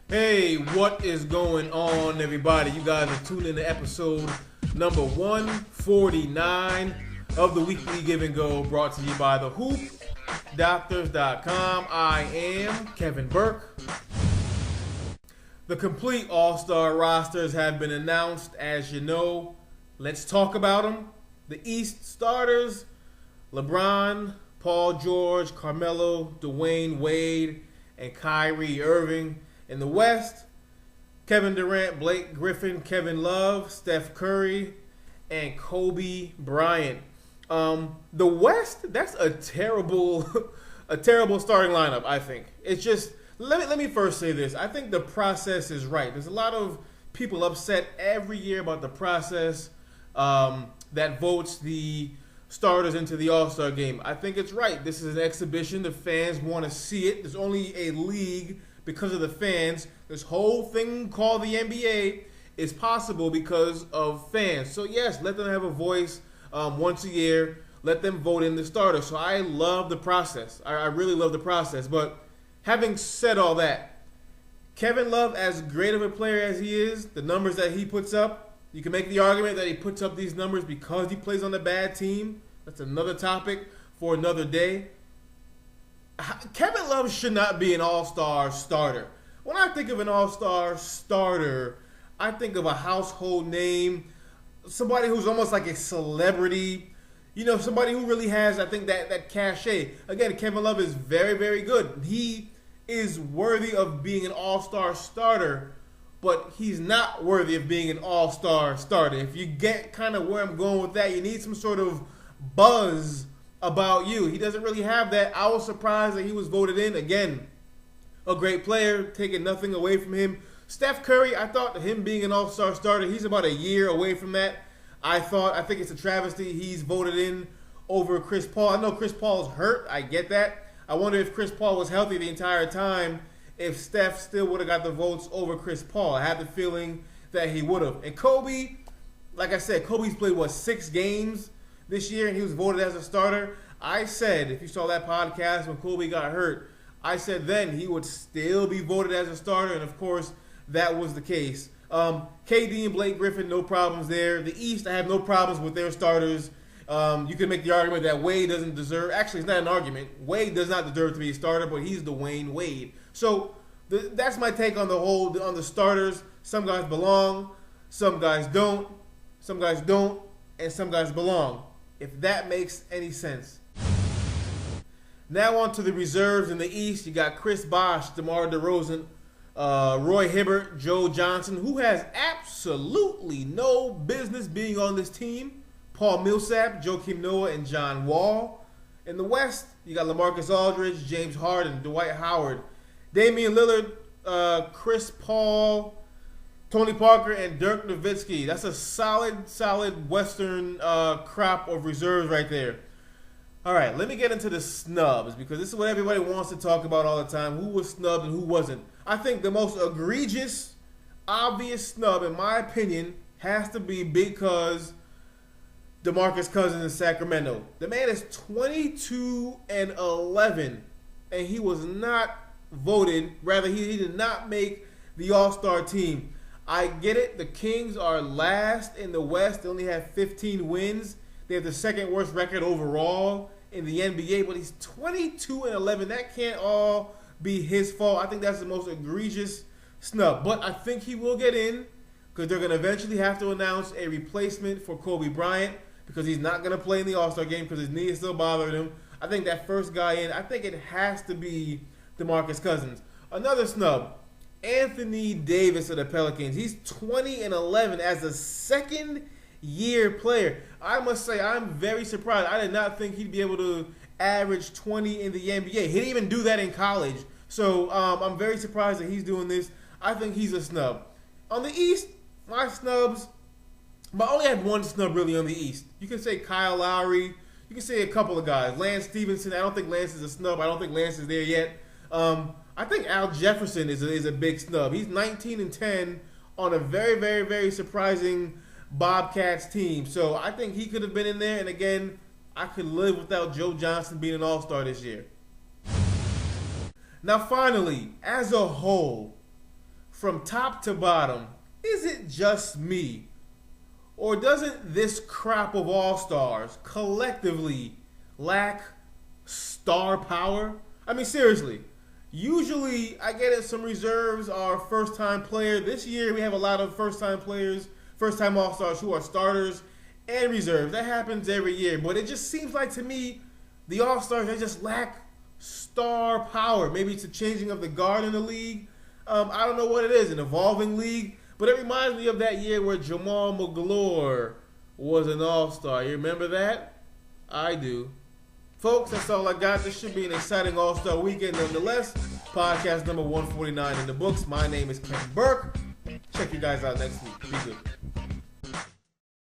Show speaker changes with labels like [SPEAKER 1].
[SPEAKER 1] Hey, what is going on, everybody? You guys are tuned in to episode number 149 of the Weekly Give and Go, brought to you by thehoopdoctors.com. I am Kevin Burke. The complete All-Star rosters have been announced, as you know. Let's talk about them. The East starters: LeBron, Paul George, Carmelo, Dwayne Wade, and Kyrie Irving. In the West, Kevin Durant, Blake Griffin, Kevin Love, Steph Curry, and Kobe Bryant. The West, that's a terrible starting lineup, I think. It's just, let me first say this. I think the process is right. There's a lot of people upset every year about the process that votes the starters into the All-Star game. I think it's right. This is an exhibition. The fans want to see it. There's only a league because of the fans. This whole thing called the NBA is possible because of fans. So yes, let them have a voice once a year. Let them vote in the starter. So I love the process. I really love the process. But having said all that, Kevin Love, as great of a player as he is, the numbers that he puts up, you can make the argument that he puts up these numbers because he plays on a bad team. That's another topic for another day. Kevin Love should not be an all-star starter. When I think of an all-star starter, I think of a household name, somebody who's almost like a celebrity, somebody who really has, I think, that cachet. Again, Kevin Love is very, very good. He is worthy of being an all-star starter, but he's not worthy of being an all-star starter. If you get kind of where I'm going with that, you need some sort of buzz about you. He doesn't really have that. I was surprised that he was voted in. Again, a great player, taking nothing away from him. Steph Curry, I thought him being an all-star starter, he's about a year away from that. I think it's a travesty he's voted in over Chris Paul. I know Chris Paul's hurt. I get that. I wonder if Chris Paul was healthy the entire time, if Steph still would have got the votes over Chris Paul. I had the feeling that he would have. And Kobe, like I said, Kobe's played, 6 games this year, and he was voted as a starter. I said, if you saw that podcast when Kobe got hurt, I said then he would still be voted as a starter, and of course, that was the case. KD and Blake Griffin, no problems there. The East, I have no problems with their starters. You can make the argument that Wade doesn't deserve. Actually, it's not an argument. Wade does not deserve to be a starter, but he's Dwayne Wade. So that's my take on the starters. Some guys belong, some guys don't, and some guys belong. If that makes any sense. Now on to the reserves in the East. You got Chris Bosh, DeMar DeRozan, Roy Hibbert, Joe Johnson, who has absolutely no business being on this team. Paul Millsap, Joakim Noah, and John Wall. In the West, you got LaMarcus Aldridge, James Harden, Dwight Howard, Damian Lillard, Chris Paul, Tony Parker, and Dirk Nowitzki. That's a solid Western crop of reserves right there. All right, let me get into the snubs, because this is what everybody wants to talk about all the time. Who was snubbed and who wasn't? I think the most egregious, obvious snub, in my opinion, has to be because DeMarcus Cousins in Sacramento. The man is 22-11, and he was not voted. Rather, he did not make the All-Star team. I get it. The Kings are last in the West. They only have 15 wins. They have the second worst record overall in the NBA, but he's 22-11. That can't all be his fault. I think that's the most egregious snub. But I think he will get in because they're going to eventually have to announce a replacement for Kobe Bryant because he's not going to play in the All-Star game because his knee is still bothering him. I think that first guy in, I think it has to be DeMarcus Cousins. Another snub, Anthony Davis of the Pelicans. He's 20-11 as a second-year player. I must say, I'm very surprised. I did not think he'd be able to average 20 in the NBA. He didn't even do that in college. So I'm very surprised that he's doing this. I think he's a snub. On the East, my snubs, but I only had one snub really on the East. You can say Kyle Lowry. You can say a couple of guys. Lance Stevenson, I don't think Lance is a snub. I don't think Lance is there yet. I think Al Jefferson is a big snub. He's 19-10 on a very, very, very surprising Bobcats team. So I think he could have been in there. And again, I could live without Joe Johnson being an all-star this year. Now finally, as a whole, from top to bottom, is it just me? Or doesn't this crop of all-stars collectively lack star power? I mean, seriously. Usually, I get it, some reserves are first-time players. This year, we have a lot of first-time players, first-time all-stars who are starters and reserves. That happens every year. But it just seems like, to me, the all-stars, they just lack star power. Maybe it's a changing of the guard in the league. I don't know what it is, an evolving league. But it reminds me of that year where Jamal McGlure was an all-star. You remember that? I do. Folks, that's all I got. This should be an exciting all-star weekend nonetheless. Podcast number 149 in the books. My name is Kevin Burke. Check you guys out next week. Be good.